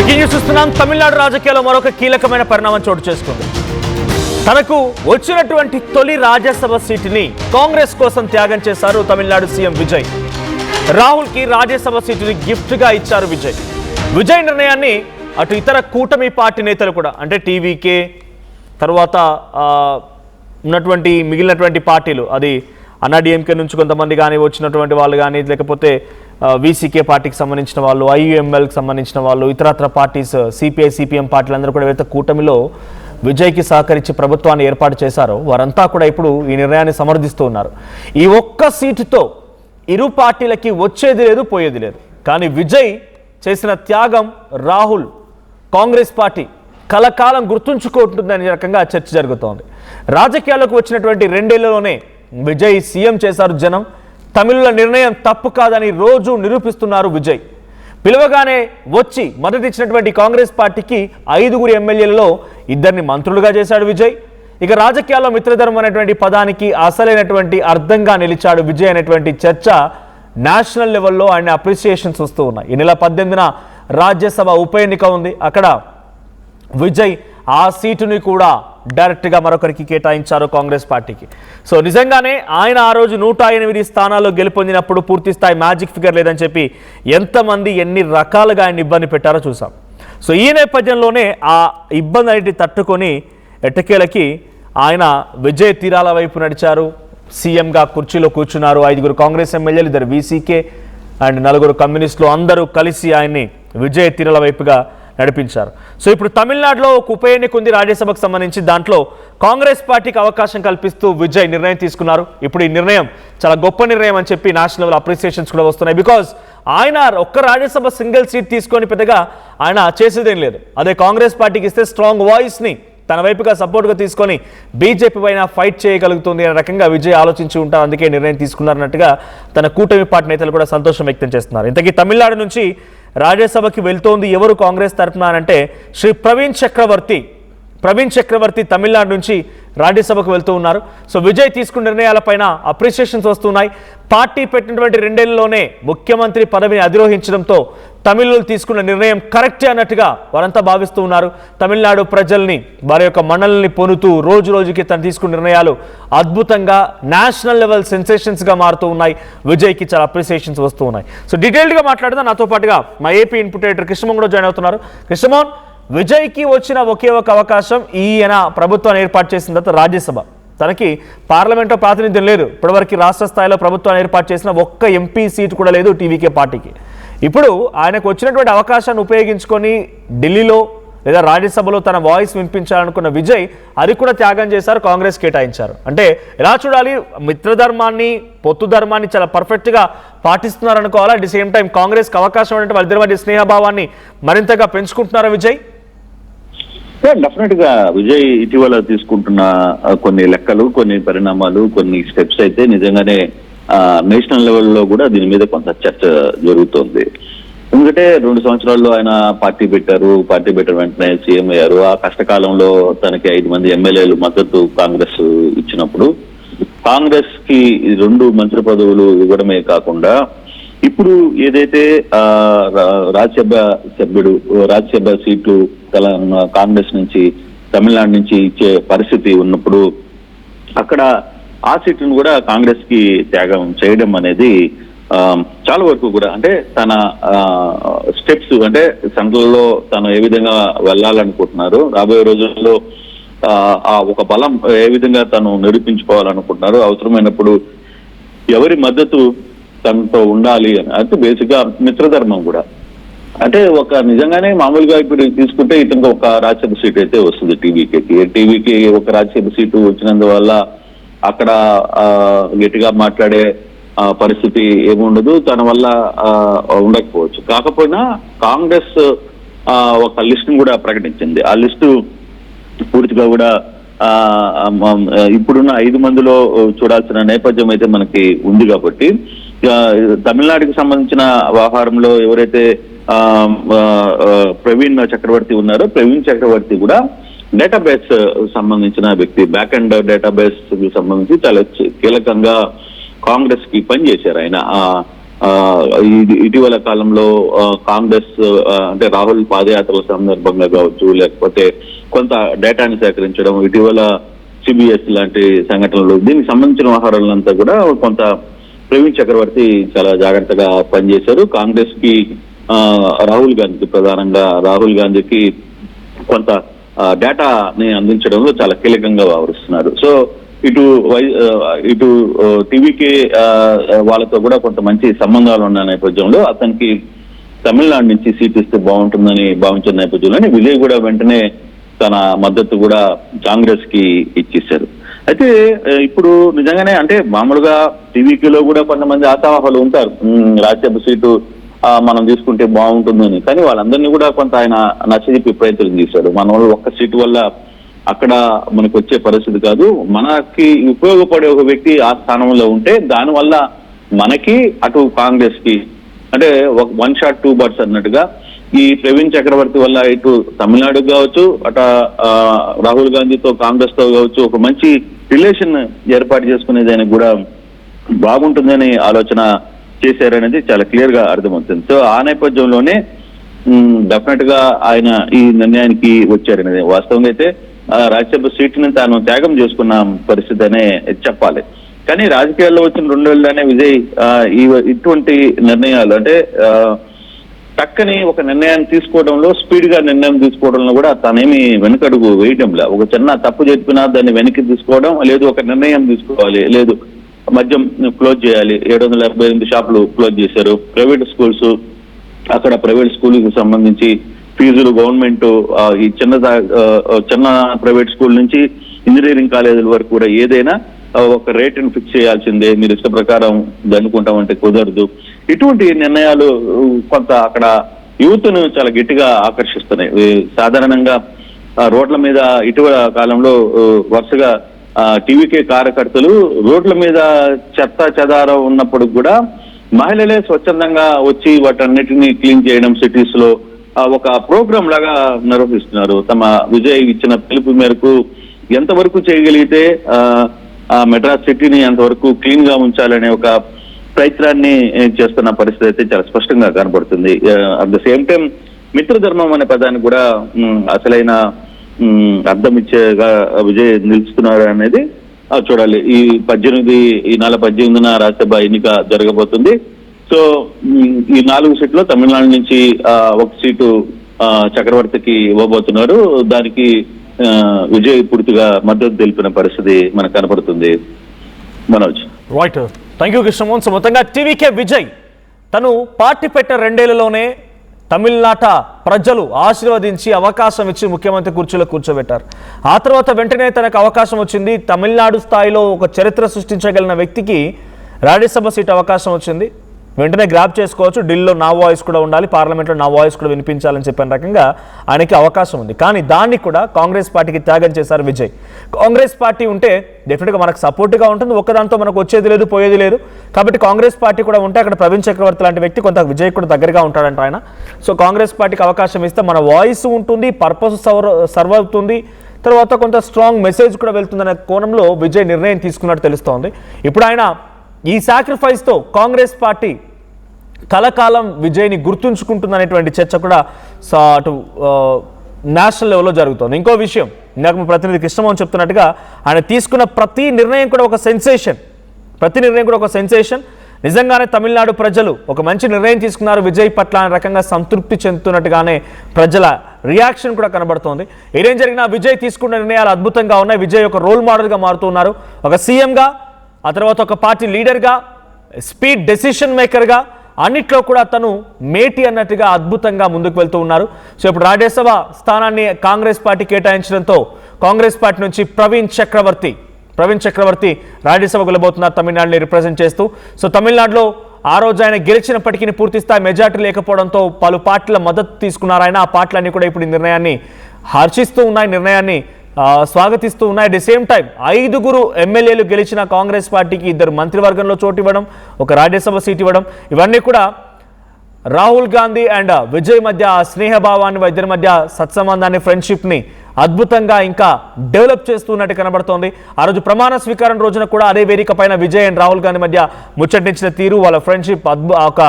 Breaking చూస్తున్నాం. తమిళనాడు రాజకీయాల్లో మరొక కీలకమైన పరిణామం చోటు చేసుకుంది. తనకు వచ్చినటువంటి తొలి రాజ్యసభ సీటుని కాంగ్రెస్ కోసం త్యాగం చేశారు తమిళనాడు సీఎం విజయ్. రాహుల్ కి రాజ్యసభ సీటుని గిఫ్ట్ గా ఇచ్చారు విజయ్. విజయ్ నిర్ణయాన్ని అటు ఇతర కూటమి పార్టీ నేతలు కూడా, అంటే టీవీకే తర్వాత ఉన్నటువంటి మిగిలినటువంటి పార్టీలు, అది అన్నాడీఎంకే నుంచి కొంతమంది కానీ వచ్చినటువంటి వాళ్ళు కానీ, లేకపోతే వీసీకే పార్టీకి సంబంధించిన వాళ్ళు, ఐయుఎంఎల్కి సంబంధించిన వాళ్ళు, ఇతరత్ర పార్టీస్, సిపిఐ సిపిఎం పార్టీలందరూ కూడా ఏవైతే కూటమిలో విజయ్కి సహకరించి ప్రభుత్వాన్ని ఏర్పాటు చేశారో వారంతా కూడా ఇప్పుడు ఈ నిర్ణయాన్ని సమర్థిస్తూ ఉన్నారు. ఈ ఒక్క సీటుతో ఇరు పార్టీలకి వచ్చేది లేదు, పోయేది లేదు. కానీ విజయ్ చేసిన త్యాగం రాహుల్, కాంగ్రెస్ పార్టీ కలకాలం గుర్తుంచుకుంటుందనే రకంగా చర్చ జరుగుతోంది. రాజకీయాల్లోకి వచ్చినటువంటి 2 ఏళ్లలోనే విజయ్ సీఎం చేశారు జనం. తమిళుల నిర్ణయం తప్పు కాదని రోజు నిరూపిస్తున్నారు విజయ్. పిలవగానే వచ్చి మద్దతిచ్చినటువంటి కాంగ్రెస్ పార్టీకి 5 ఎమ్మెల్యేలలో 2 మంత్రులుగా చేశాడు విజయ్. ఇక రాజకీయాల్లో మిత్రధర్మం అనేటువంటి పదానికి అసలైనటువంటి అర్థంగా నిలిచాడు విజయ్ అనేటువంటి చర్చ నేషనల్ లెవెల్లో ఆయన అప్రిసియేషన్స్ వస్తూ ఉన్నాయి. ఈ నెల 18న రాజ్యసభ ఉప ఎన్నిక ఉంది. అక్కడ విజయ్ ఆ సీటుని కూడా డైరెక్ట్గా మరొకరికి కేటాయించారు కాంగ్రెస్ పార్టీకి. సో నిజంగానే ఆయన ఆ రోజు 108 స్థానాల్లో గెలుపొందినప్పుడు పూర్తి స్థాయి మ్యాజిక్ ఫిగర్ లేదని చెప్పి ఎంతమంది ఎన్ని రకాలుగా ఆయన ఇబ్బంది పెట్టారో చూసాం. సో ఈ నేపథ్యంలోనే ఆ ఇబ్బంది అనేది తట్టుకొని ఎట్టకేలకి ఆయన విజయ్ తీరాల వైపు నడిచారు. సీఎంగా కుర్చీలో కూర్చున్నారు. 5 కాంగ్రెస్ ఎమ్మెల్యేలు, 2 వీసీకే అండ్ 4 కమ్యూనిస్టులు అందరూ కలిసి ఆయన్ని విజయ్ తీరాల వైపుగా నడిపించారు. సో ఇప్పుడు తమిళనాడులో ఒక ఉప ఎన్నిక ఉంది రాజ్యసభకు సంబంధించి. దాంట్లో కాంగ్రెస్ పార్టీకి అవకాశం కల్పిస్తూ విజయ్ నిర్ణయం తీసుకున్నారు. ఇప్పుడు ఈ నిర్ణయం చాలా గొప్ప నిర్ణయం అని చెప్పి నేషనల్ లెవెల్ అప్రిసియేషన్స్ కూడా వస్తున్నాయి. బికాజ్ ఆయన ఒక్క రాజ్యసభ సింగిల్ సీట్ తీసుకొని పెద్దగా ఆయన చేసేదేం లేదు. అదే కాంగ్రెస్ పార్టీకి ఇస్తే స్ట్రాంగ్ వాయిస్ని తన వైపుగా సపోర్ట్గా తీసుకొని బీజేపీ పైన ఫైట్ చేయగలుగుతుంది అనే రకంగా విజయ్ ఆలోచించి ఉంటారు. అందుకే నిర్ణయం తీసుకున్నారన్నట్టుగా తన కూటమి పార్టీ నేతలు కూడా సంతోషం వ్యక్తం చేస్తున్నారు. ఇంతకీ తమిళనాడు నుంచి రాజ్యసభకి వెళ్తోంది ఎవరు కాంగ్రెస్ తరఫున అంటే శ్రీ ప్రవీణ్ చక్రవర్తి తమిళనాడు నుంచి రాజ్యసభకు వెళ్తూ ఉన్నారు. సో విజయ్ తీసుకున్న నిర్ణయాలపైన అప్రిసియేషన్స్ వస్తున్నాయి. పార్టీ పెట్టినటువంటి 2 ఏళ్లలోనే ముఖ్యమంత్రి పదవిని అధిరోహించడంతో తమిళులు తీసుకున్న నిర్ణయం కరెక్టే అన్నట్టుగా వారంతా భావిస్తూ ఉన్నారు. తమిళనాడు ప్రజల్ని వారి యొక్క మన్నల్ని పొందుతూ రోజు రోజుకి తను తీసుకున్న నిర్ణయాలు అద్భుతంగా నేషనల్ లెవెల్ సెన్సేషన్స్గా మారుతూ ఉన్నాయి. విజయ్కి చాలా అప్రిసియేషన్స్ వస్తూ ఉన్నాయి. సో డీటెయిల్డ్గా మాట్లాడుతూ నాతో పాటుగా మా ఏపీ ఇన్పుట్ ఎడిటర్ కృష్ణమోహన్ కూడా జాయిన్ అవుతున్నారు. కృష్ణమోహన్, విజయ్కి వచ్చిన ఒకే ఒక అవకాశం, ఈయన ప్రభుత్వాన్ని ఏర్పాటు చేసిన తర్వాత రాజ్యసభ. తనకి పార్లమెంట్లో ప్రాతినిధ్యం లేదు. ఇప్పటివరకు రాష్ట్ర స్థాయిలో ప్రభుత్వాన్ని ఏర్పాటు చేసిన ఒక్క ఎంపీ సీటు కూడా లేదు టీవీకే పార్టీకి. ఇప్పుడు ఆయనకు వచ్చినటువంటి అవకాశాన్ని ఉపయోగించుకొని ఢిల్లీలో లేదా రాజ్యసభలో తన వాయిస్ వినిపించాలనుకున్న విజయ్ అది కూడా త్యాగం చేశారు, కాంగ్రెస్ కేటాయించారు. అంటే ఎలా చూడాలి? మిత్రధర్మాన్ని, పొత్తు ధర్మాన్ని చాలా పర్ఫెక్ట్గా పాటిస్తున్నారు అనుకోవాలా? అట్ ది సేమ్ టైం కాంగ్రెస్కి అవకాశం అంటే వాళ్ళిద్దరి మధ్య స్నేహభావాన్ని మరింతగా పెంచుకుంటున్నారా విజయ్? డెఫినెట్ గా విజయ్ ఇటీవల తీసుకుంటున్న కొన్ని లెక్కలు, కొన్ని పరిణామాలు, కొన్ని స్టెప్స్ అయితే నిజంగానే నేషనల్ లెవెల్లో కూడా దీని మీద కొంత చర్చ జరుగుతోంది. ఎందుకంటే 2 సంవత్సరాల్లో ఆయన పార్టీ పెట్టారు. పార్టీ పెట్టిన వెంటనే సీఎం అయ్యారు. ఆ కష్టకాలంలో తనకి 5 మంది ఎమ్మెల్యేలు మద్దతు కాంగ్రెస్ ఇచ్చినప్పుడు కాంగ్రెస్ కి 2 మంత్రి పదవులు ఇవ్వడమే కాకుండా ఇప్పుడు ఏదైతే రాజ్యసభ సీట్లు కాంగ్రెస్ నుంచి తమిళనాడు నుంచి ఇచ్చే పరిస్థితి ఉన్నప్పుడు అక్కడ ఆ సీట్లను కూడా కాంగ్రెస్ కి త్యాగం చేయడం అనేది చాలా వరకు కూడా అంటే తన స్టెప్స్, అంటే సెంట్రల్ లో తను ఏ విధంగా వెళ్ళాలనుకుంటున్నారు, రాబోయే రోజుల్లో ఆ ఒక బలం ఏ విధంగా తను నిరూపించుకోవాలనుకుంటున్నారు, అవసరమైనప్పుడు ఎవరి మద్దతు తనతో ఉండాలి అని. అంటే బేసిక్ గా మిత్రధర్మం కూడా, అంటే ఒక నిజంగానే మామూలుగా ఇప్పుడు తీసుకుంటే ఇతనికి ఒక రాజ్యసభ సీట్ అయితే వస్తుంది టీవీకి ఒక రాజ్యసభ సీటు వచ్చినందువల్ల అక్కడ గట్టిగా మాట్లాడే పరిస్థితి ఏముండదు, తన వల్ల ఉండకపోవచ్చు. కాకపోయినా కాంగ్రెస్ ఒక లిస్ట్ కూడా ప్రకటించింది. ఆ లిస్టు పూర్తిగా కూడా ఇప్పుడున్న 5 మందిలో చూడాల్సిన నేపథ్యం అయితే మనకి ఉంది. కాబట్టి తమిళనాడుకి సంబంధించిన వ్యవహారంలో ఎవరైతే ప్రవీణ్ చక్రవర్తి ఉన్నారో, ప్రవీణ్ చక్రవర్తి కూడా డేటాబేస్ సంబంధించిన వ్యక్తి, బ్యాక్ అండ్ డేటాబేస్ కి సంబంధించి చాలా కీలకంగా కాంగ్రెస్ కి పనిచేశారు. ఆయన ఇటీవల కాలంలో కాంగ్రెస్ అంటే రాహుల్ పాదయాత్రల సందర్భంగా కావచ్చు, లేకపోతే కొంత డేటాని సేకరించడం, ఇటీవల సిబిఎస్ లాంటి సంఘటనలు, దీనికి సంబంధించిన వ్యవహారాలంతా కూడా కొంత ప్రవీణ్ చక్రవర్తి చాలా జాగ్రత్తగా పనిచేశారు. కాంగ్రెస్ కి రాహుల్ గాంధీకి ప్రధానంగా రాహుల్ గాంధీకి కొంత డేటాని అందించడంలో చాలా కీలకంగా వ్యవహరిస్తున్నారు. సో ఇటు టీవీకే వాళ్ళతో కూడా కొంత మంచి సంబంధాలు ఉన్న నేపథ్యంలో అతనికి తమిళనాడు నుంచి సీట్ ఇస్తే బాగుంటుందని భావించిన నేపథ్యంలోనే విజయ్ కూడా వెంటనే తన మద్దతు కూడా కాంగ్రెస్ కి ఇచ్చేశారు. అయితే ఇప్పుడు నిజంగానే అంటే మామూలుగా టీవీకేలో కూడా కొంతమంది ఆశావాహులు ఉంటారు, రాజ్యసభ సీటు మనం తీసుకుంటే బాగుంటుందని. కానీ వాళ్ళందరినీ కూడా కొంత ఆయన నచ్చజెప్పి ప్రయత్నం చేశారు. మన వాళ్ళు ఒక్క సీటు వల్ల అక్కడ మనకు వచ్చే పరిస్థితి కాదు, మనకి ఉపయోగపడే ఒక వ్యక్తి ఆ స్థానంలో ఉంటే దానివల్ల మనకి అటు కాంగ్రెస్ కి అంటే వన్ షాట్ టూ బర్డ్స్ అన్నట్టుగా ఈ ప్రవీణ్ చక్రవర్తి వల్ల ఇటు తమిళనాడు కావచ్చు, అట రాహుల్ గాంధీతో కాంగ్రెస్ తో కావచ్చు ఒక మంచి రిలేషన్ ఏర్పాటు చేసుకునేది ఆయనకు కూడా బాగుంటుందని ఆలోచన చేశారనేది చాలా క్లియర్ గా అర్థమవుతుంది. సో ఆ నేపథ్యంలోనే డెఫినెట్ గా ఆయన ఈ నిర్ణయానికి వచ్చారనేది వాస్తవంగా అయితే రాజ్యసభ సీటుని తాను త్యాగం చేసుకున్న పరిస్థితి అనే చెప్పాలి. కానీ రాజకీయాల్లో వచ్చిన 2 ఏళ్ళనే విజయ్ ఇటువంటి నిర్ణయాలు అంటే టక్కని ఒక నిర్ణయాన్ని తీసుకోవడంలో స్పీడ్ గా నిర్ణయం తీసుకోవడంలో కూడా తానేమి వెనుకడుగు వేయడంలా. ఒక చిన్న తప్పు చెప్పినా దాన్ని వెనక్కి తీసుకోవడం, లేదు ఒక నిర్ణయం తీసుకోవాలి, లేదు మద్యం క్లోజ్ చేయాలి, 778 షాపులు క్లోజ్ చేశారు. ప్రైవేట్ స్కూల్స్, అక్కడ ప్రైవేట్ స్కూల్కి సంబంధించి ఫీజులు గవర్నమెంట్ ఈ చిన్న ప్రైవేట్ స్కూల్ నుంచి ఇంజనీరింగ్ కాలేజీల వరకు కూడా ఏదైనా ఒక రేటును ఫిక్స్ చేయాల్సిందే, మీరు ఇష్ట ప్రకారం దండుకుంటామంటే కుదరదు. ఇటువంటి నిర్ణయాలు కొంత అక్కడ యూత్ను చాలా గట్టిగా ఆకర్షిస్తున్నాయి. సాధారణంగా రోడ్ల మీద ఇటీవల కాలంలో వరుసగా టీవీకే కార్యకర్తలు రోడ్ల మీద చెత్త చెదారం ఉన్నప్పుడు కూడా మహిళలే స్వచ్ఛందంగా వచ్చి వాటన్నిటిని క్లీన్ చేయడం సిటీస్ లో ఒక ప్రోగ్రామ్ లాగా నిర్వహిస్తున్నారు. తమ విజయ్ ఇచ్చిన పిలుపు మేరకు ఎంతవరకు చేయగలిగితే మెడ్రాస్ సిటీని ఎంతవరకు క్లీన్ గా ఉంచాలనే ఒక ప్రయత్నాన్ని చేస్తున్న పరిస్థితి అయితే చాలా స్పష్టంగా కనబడుతుంది. అట్ ద సేమ్ టైం మిత్రధర్మం అనే పదాన్ని కూడా అసలైన అర్థం ఇచ్చేగా విజయ్ నిలుస్తున్నారు అనేది చూడాలి. ఈ నెల 18న రాజ్యసభ ఎన్నిక జరగబోతుంది. సో ఈ 4 సీట్లు తమిళనాడు నుంచి 1 సీటు చక్రవర్తికి ఇవ్వబోతున్నారు. దానికి విజయ్ పూర్తిగా మద్దతు తెలిపిన పరిస్థితి మనకు కనపడుతుంది. Manoj. Right, thank you Krishnamohan. So మొత్తంగా టీవీకే విజయ్ తను పార్టీ పెట్టిన 2 ఏళ్లలోనే తమిళనాట ప్రజలు ఆశీర్వదించి అవకాశం ఇచ్చి ముఖ్యమంత్రి కుర్చీలో కూర్చోబెట్టారు. ఆ తర్వాత వెంటనే తనకు అవకాశం వచ్చింది. తమిళనాడు స్థాయిలో ఒక చరిత్ర సృష్టించగలిగిన వ్యక్తికి రాజ్యసభ సీట్ అవకాశం వచ్చింది. వెంటనే గ్రాప్ చేసుకోవచ్చు, ఢిల్లీలో నా వాయిస్ కూడా ఉండాలి, పార్లమెంట్లో నా వాయిస్ కూడా వినిపించాలని చెప్పిన రకంగా ఆయనకి అవకాశం ఉంది. కానీ దాన్ని కూడా కాంగ్రెస్ పార్టీకి త్యాగం చేశారు విజయ్. కాంగ్రెస్ పార్టీ ఉంటే డెఫినెట్గా మనకు సపోర్ట్గా ఉంటుంది, ఒక్కదాంతో మనకు వచ్చేది లేదు పోయేది లేదు. కాబట్టి కాంగ్రెస్ పార్టీ కూడా ఉంటే అక్కడ ప్రవీణ్ చక్రవర్తి లాంటి వ్యక్తి కొంత విజయ్ కూడా దగ్గరగా ఉంటాడంట ఆయన. సో కాంగ్రెస్ పార్టీకి అవకాశం ఇస్తే మన వాయిస్ ఉంటుంది, పర్పస్ సర్వ్ అవుతుంది, తర్వాత కొంత స్ట్రాంగ్ మెసేజ్ కూడా వెళ్తుందనే కోణంలో విజయ్ నిర్ణయం తీసుకున్నట్టు తెలుస్తోంది. ఇప్పుడు ఆయన ఈ సాక్రిఫైస్తో కాంగ్రెస్ పార్టీ కలకాలం విజయ్ని గుర్తుంచుకుంటుందనేటువంటి చర్చ కూడా అటు నేషనల్ లెవెల్లో జరుగుతుంది. ఇంకో విషయం, ఇందాక మా ప్రతినిధి కృష్ణమోహన్ చెప్తున్నట్టుగా ఆయన తీసుకున్న ప్రతి నిర్ణయం కూడా ఒక సెన్సేషన్. నిజంగానే తమిళనాడు ప్రజలు ఒక మంచి నిర్ణయం తీసుకున్నారు విజయ్ పట్ల అనే రకంగా సంతృప్తి చెందుతున్నట్టుగానే ప్రజల రియాక్షన్ కూడా కనబడుతోంది. ఏదేం జరిగినా విజయ్ తీసుకున్న నిర్ణయాలు అద్భుతంగా ఉన్నాయి. విజయ్ ఒక రోల్ మోడల్గా మారుతున్నారు. ఒక సీఎంగా, ఆ తర్వాత ఒక పార్టీ లీడర్గా, స్పీడ్ డెసిషన్ మేకర్గా, అన్నిట్లో కూడా తను మేటి అన్నట్టుగా అద్భుతంగా ముందుకు వెళ్తూ ఉన్నారు. సో ఇప్పుడు రాజ్యసభ స్థానాన్ని కాంగ్రెస్ పార్టీ కేటాయించడంతో కాంగ్రెస్ పార్టీ నుంచి ప్రవీణ్ చక్రవర్తి రాజ్యసభకు వెళ్ళబోతున్నారు తమిళనాడుని రిప్రజెంట్ చేస్తూ. సో తమిళనాడులో ఆ రోజు ఆయన గెలిచినప్పటికీ పూర్తి స్థాయి మెజార్టీ లేకపోవడంతో పలు పార్టీల మద్దతు తీసుకున్నారు ఆయన. ఆ పార్టీలన్నీ కూడా ఇప్పుడు ఈ నిర్ణయాన్ని హర్షిస్తూ ఉన్నాయి, నిర్ణయాన్ని స్వాగతిస్తూ ఉన్నాయి. అట్ ది సేమ్ టైం 5 ఎమ్మెల్యేలు గెలిచిన కాంగ్రెస్ పార్టీకి 2 మంత్రివర్గంలో చోటు ఇవ్వడం, ఒక రాజ్యసభ సీట్ ఇవ్వడం, ఇవన్నీ కూడా రాహుల్ గాంధీ అండ్ విజయ్ మధ్య ఆ స్నేహభావాన్ని, ఇద్దరి మధ్య సత్సంబంధాన్ని, ఫ్రెండ్షిప్ని అద్భుతంగా ఇంకా డెవలప్ చేస్తున్నట్టు కనబడుతోంది. ఆ రోజు ప్రమాణ స్వీకారం రోజున కూడా అదే వేదిక పైన విజయ్ అండ్ రాహుల్ గాంధీ మధ్య ముచ్చటించిన తీరు, వాళ్ళ ఫ్రెండ్షిప్ ఒక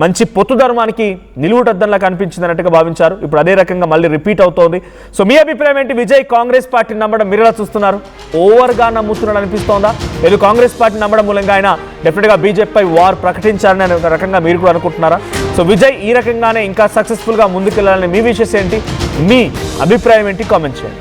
మంచి పొత్తు ధర్మానికి నిలువుటద్దంలా కనిపించింది అన్నట్టుగా భావించారు. ఇప్పుడు అదే రకంగా మళ్ళీ రిపీట్ అవుతోంది. సో మీ అభిప్రాయం ఏంటి? విజయ్ కాంగ్రెస్ పార్టీని నమ్మడం మీరు ఎలా చూస్తున్నారు? ఓవర్గా నమ్ముతున్నాడు అనిపిస్తోందా? లేదు కాంగ్రెస్ పార్టీని నమ్మడం మూలంగా ఆయన డెఫినెట్గా బీజేపీపై వార్ ప్రకటించారని ఒక రకంగా మీరు కూడా అనుకుంటున్నారా? సో విజయ్ ఈ రకంగానే ఇంకా సక్సెస్ఫుల్గా ముందుకెళ్లాలని మీ విషెస్ ఏంటి? మీ అభిప్రాయం ఏంటి? కామెంట్ చేయండి.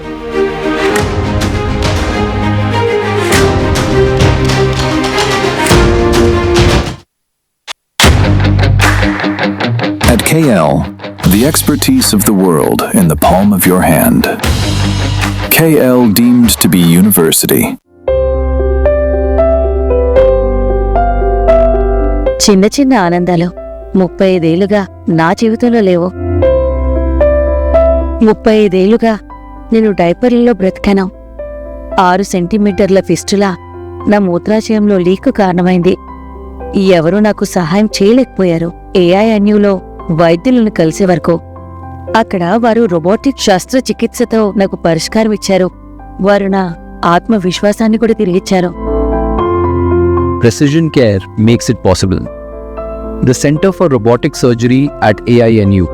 At KL, the expertise of the world in the palm of your hand. KL deemed to be university. చిన్న చిన్న ఆనందాలు 35 ఏళ్లుగా నా జీవితంలో లేవు. 35 ఏళ్లుగా నేను డైపర్లలో బ్రతికాను. 6 సెంటీమీటర్ల ఫిస్టులా నా మూత్రాశయంలో లీకు కారణమైంది. ఎవరూ నాకు సహాయం చేయలేకపోయారు. AINUలో వైద్యులను కలిసే వరకు అక్కడ వారు రోబోటిక్ శస్త్రచికిత్సతో నాకు పరిష్కారం ఇచ్చారు. వారు నా ఆత్మవిశ్వాసాన్ని కూడా తిరిగిచ్చారు. Precision care makes it possible. The Center for Robotic Surgery at AINU